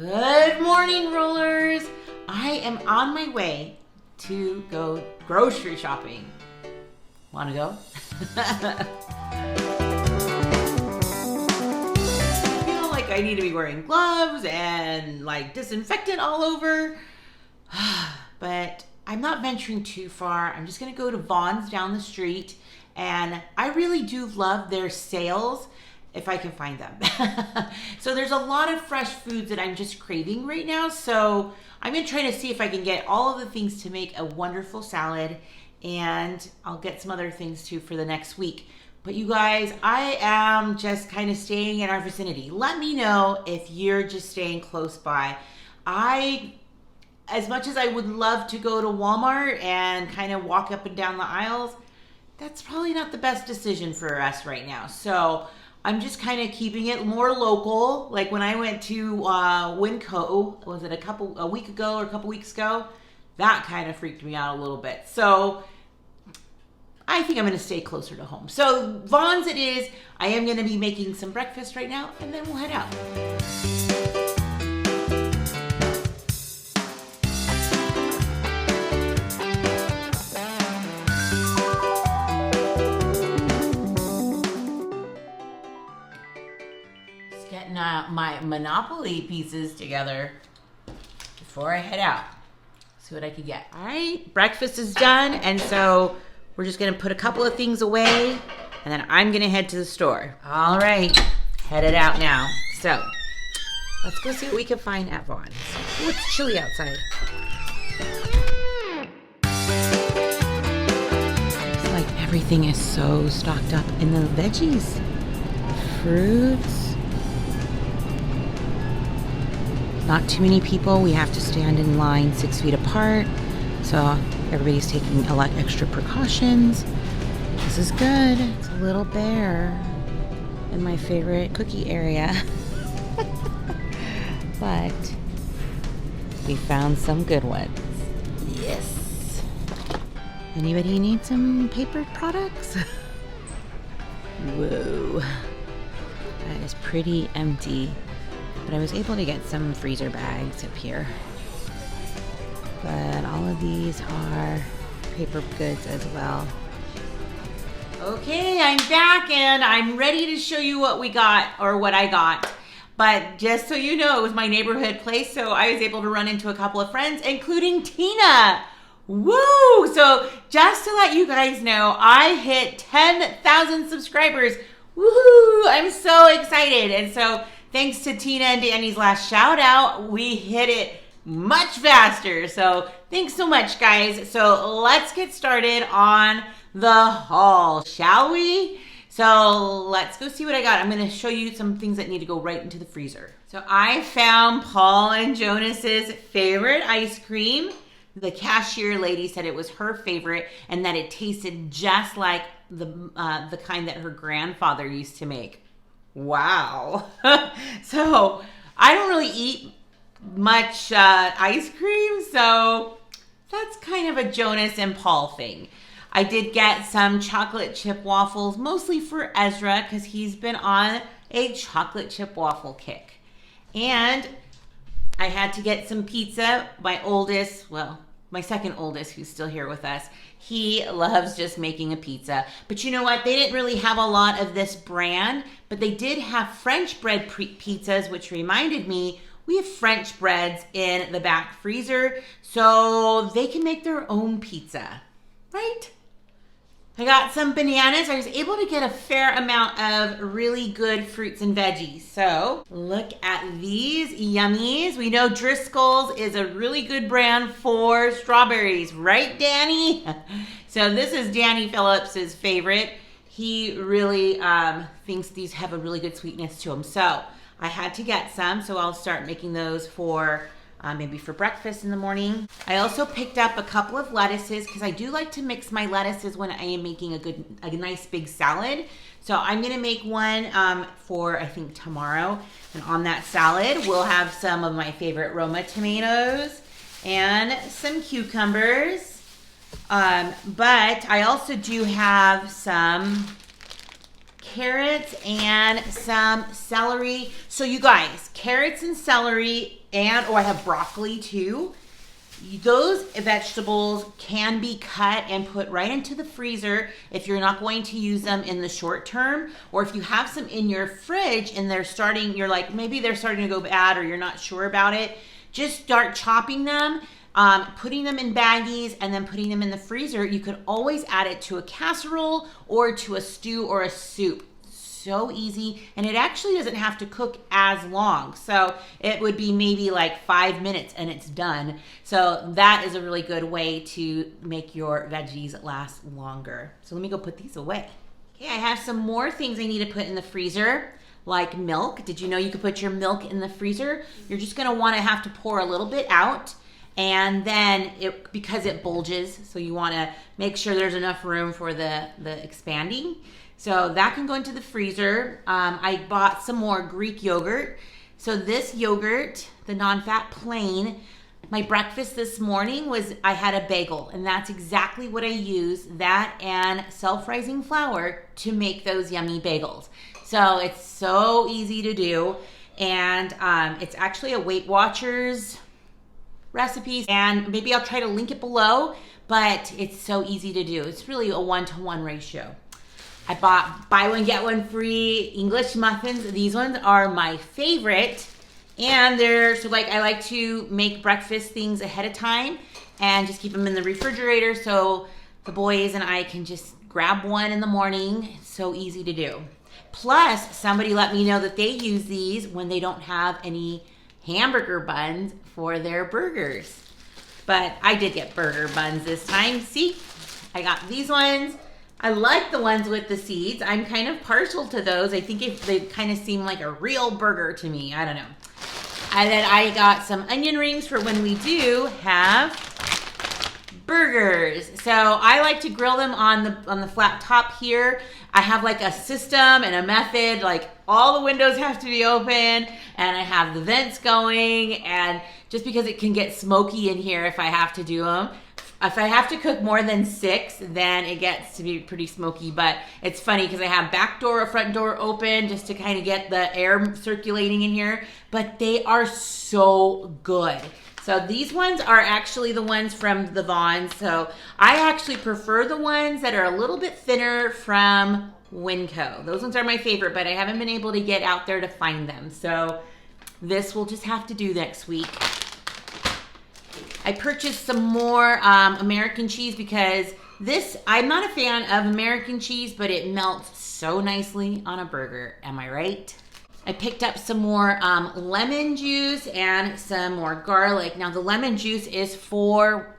Good morning, rollers. I am on my way to go grocery shopping. Want to go? I feel like I need to be wearing gloves and like disinfectant all over. But I'm not venturing too far. I'm just going to go to VONS down the street. And I really do love their sales if I can find them. So there's a lot of fresh foods that I'm just craving right now. So I'm gonna try to see if I can get all of the things to make a wonderful salad, and I'll get some other things too for the next week. But you guys, I am just kind of staying in our vicinity. Let me know if you're just staying close by. As much as I would love to go to Walmart and kind of walk up and down the aisles, that's probably not the best decision for us right now. So I'm just kind of keeping it more local. Like when I went to Winco, was it a week ago or a couple weeks ago? That kind of freaked me out a little bit. So I think I'm going to stay closer to home. So Vons it is. I am going to be making some breakfast right now, and then we'll head out. Getting my Monopoly pieces together before I head out. See what I can get. All right, breakfast is done, and so we're just gonna put a couple of things away, and then I'm gonna head to the store. All right, headed out now. So let's go see what we can find at Vons. Oh, it's chilly outside. Looks like everything is so stocked up in the veggies, fruits. Not too many people. We have to stand in line 6 feet apart. So everybody's taking a lot extra precautions. This is good. It's a little bear in my favorite cookie area. But we found some good ones. Yes. Anybody need some paper products? Whoa. That is pretty empty. But I was able to get some freezer bags up here. But all of these are paper goods as well. Okay, I'm back and I'm ready to show you what we got, or what I got. But just so you know, it was my neighborhood place, so I was able to run into a couple of friends, including Tina. Woo! So just to let you guys know, I hit 10,000 subscribers. Woohoo! I'm so excited. And so thanks to Tina and Danny's last shout out, we hit it much faster. So thanks so much, guys. So let's get started on the haul, shall we? So let's go see what I got. I'm going to show you some things that need to go right into the freezer. So I found Paul and Jonas's favorite ice cream. The cashier lady said it was her favorite and that it tasted just like the kind that her grandfather used to make. Wow. So I don't really eat much ice cream, so that's kind of a Jonas and Paul thing. I did get some chocolate chip waffles, mostly for Ezra because he's been on a chocolate chip waffle kick. And I had to get some pizza. My second oldest, who's still here with us, he loves just making a pizza. But you know what? They didn't really have a lot of this brand, but they did have French bread pizzas, which reminded me, we have French breads in the back freezer, so they can make their own pizza, right? I got some bananas. I was able to get a fair amount of really good fruits and veggies. So look at these yummies. We know Driscoll's is a really good brand for strawberries, right, Danny? So this is Danny Phillips's favorite. He really thinks these have a really good sweetness to them. So I had to get some, so I'll start making those for maybe for breakfast in the morning. I also picked up a couple of lettuces because I do like to mix my lettuces when I am making a nice big salad. So I'm gonna make one for I think tomorrow. And on that salad, we'll have some of my favorite Roma tomatoes and some cucumbers. But I also do have some carrots and some celery. So you guys, carrots and celery or I have broccoli too. Those vegetables can be cut and put right into the freezer if you're not going to use them in the short term, or if you have some in your fridge and you're like, maybe they're starting to go bad or you're not sure about it. Just start chopping them, putting them in baggies, and then putting them in the freezer. You could always add it to a casserole or to a stew or a soup. So easy, and it actually doesn't have to cook as long. So it would be maybe like 5 minutes and it's done. So that is a really good way to make your veggies last longer. So let me go put these away. Okay, I have some more things I need to put in the freezer, like milk. Did you know you could put your milk in the freezer? You're just gonna wanna have to pour a little bit out, and then because it bulges, so you wanna make sure there's enough room for the expanding. So that can go into the freezer. I bought some more Greek yogurt. So this yogurt, the non-fat plain, my breakfast this morning was, I had a bagel, and that's exactly what I use, that and self-rising flour to make those yummy bagels. So it's so easy to do, and it's actually a Weight Watchers recipe, and maybe I'll try to link it below, but it's so easy to do. It's really a 1-to-1 ratio. I bought buy one, get one free English muffins. These ones are my favorite. And I like to make breakfast things ahead of time and just keep them in the refrigerator so the boys and I can just grab one in the morning. It's so easy to do. Plus, somebody let me know that they use these when they don't have any hamburger buns for their burgers. But I did get burger buns this time. See, I got these ones. I like the ones with the seeds. I'm kind of partial to those. I think they kind of seem like a real burger to me. I don't know. And then I got some onion rings for when we do have burgers. So I like to grill them on the flat top here. I have like a system and a method, like all the windows have to be open, and I have the vents going, and just because it can get smoky in here if I have to do them. If I have to cook more than 6, then it gets to be pretty smoky. But it's funny because I have back door or front door open just to kind of get the air circulating in here. But they are so good. So these ones are actually the ones from the VONS. So I actually prefer the ones that are a little bit thinner from Winco. Those ones are my favorite, but I haven't been able to get out there to find them. So this we'll just have to do next week. I purchased some more American cheese because I'm not a fan of American cheese, but it melts so nicely on a burger. Am I right? I picked up some more lemon juice and some more garlic. Now the lemon juice is for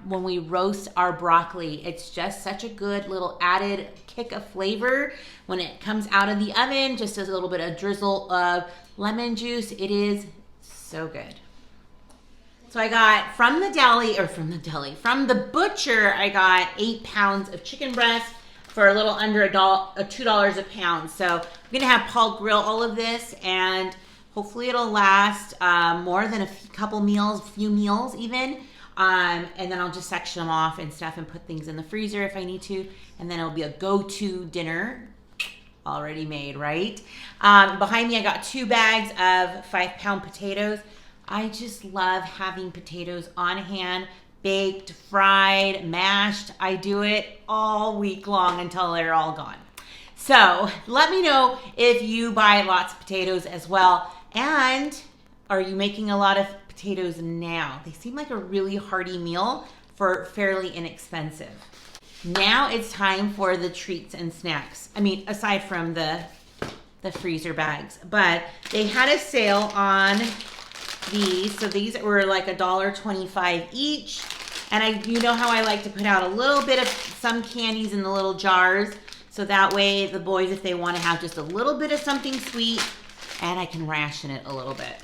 when we roast our broccoli. It's just such a good little added kick of flavor when it comes out of the oven. Just a little bit of drizzle of lemon juice. It is so good. So I got from the butcher, I got 8 pounds of chicken breast for a little under $2 a pound. So I'm gonna have Paul grill all of this, and hopefully it'll last more than a few meals even. And then I'll just section them off and stuff and put things in the freezer if I need to. And then it'll be a go-to dinner already made, right? Behind me, I got 2 bags of 5-pound potatoes. I just love having potatoes on hand, baked, fried, mashed. I do it all week long until they're all gone. So let me know if you buy lots of potatoes as well. And are you making a lot of potatoes now? They seem like a really hearty meal for fairly inexpensive. Now it's time for the treats and snacks. I mean, aside from the freezer bags, but they had a sale on these. So these were like $1.25 each. And you know how I like to put out a little bit of some candies in the little jars. So that way the boys, if they want to have just a little bit of something sweet, and I can ration it a little bit.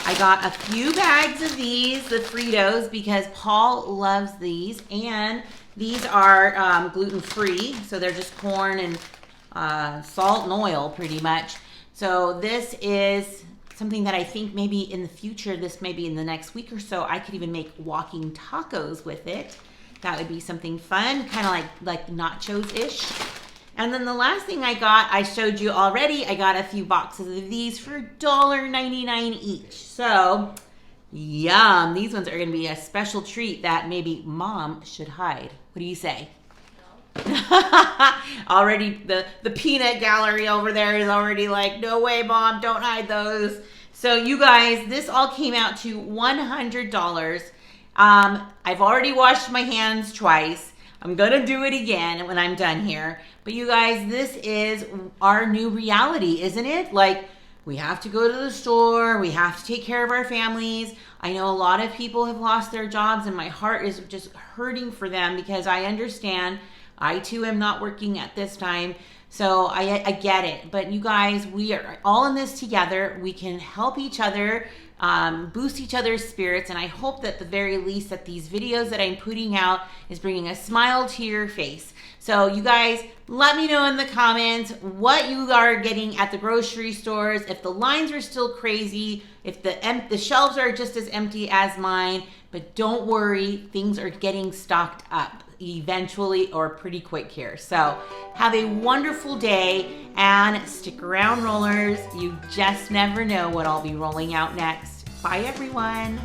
I got a few bags of these, the Fritos, because Paul loves these. And these are gluten-free. So they're just corn and salt and oil pretty much. So this is something that I think maybe in the future, maybe in the next week or so, I could even make walking tacos with it. That would be something fun, kind of like nachos-ish. And then the last thing I got, I showed you already. I got a few boxes of these for $1.99 each. So, yum. These ones are going to be a special treat that maybe Mom should hide. What do you say? Already, the peanut gallery over there is already like, no way, Mom, don't hide those. So, you guys, this all came out to $100. I've already washed my hands twice. I'm gonna do it again when I'm done here. But you guys, this is our new reality, isn't it? Like, we have to go to the store. We have to take care of our families. I know a lot of people have lost their jobs, and my heart is just hurting for them because I understand. I too am not working at this time. So I get it. But you guys, we are all in this together. We can help each other, boost each other's spirits. And I hope that the very least that these videos that I'm putting out is bringing a smile to your face. So you guys, let me know in the comments what you are getting at the grocery stores, if the lines are still crazy, if the shelves are just as empty as mine. But don't worry, things are getting stocked up eventually or pretty quick here. So have a wonderful day and stick around, rollers. You just never know what I'll be rolling out next. Bye, everyone.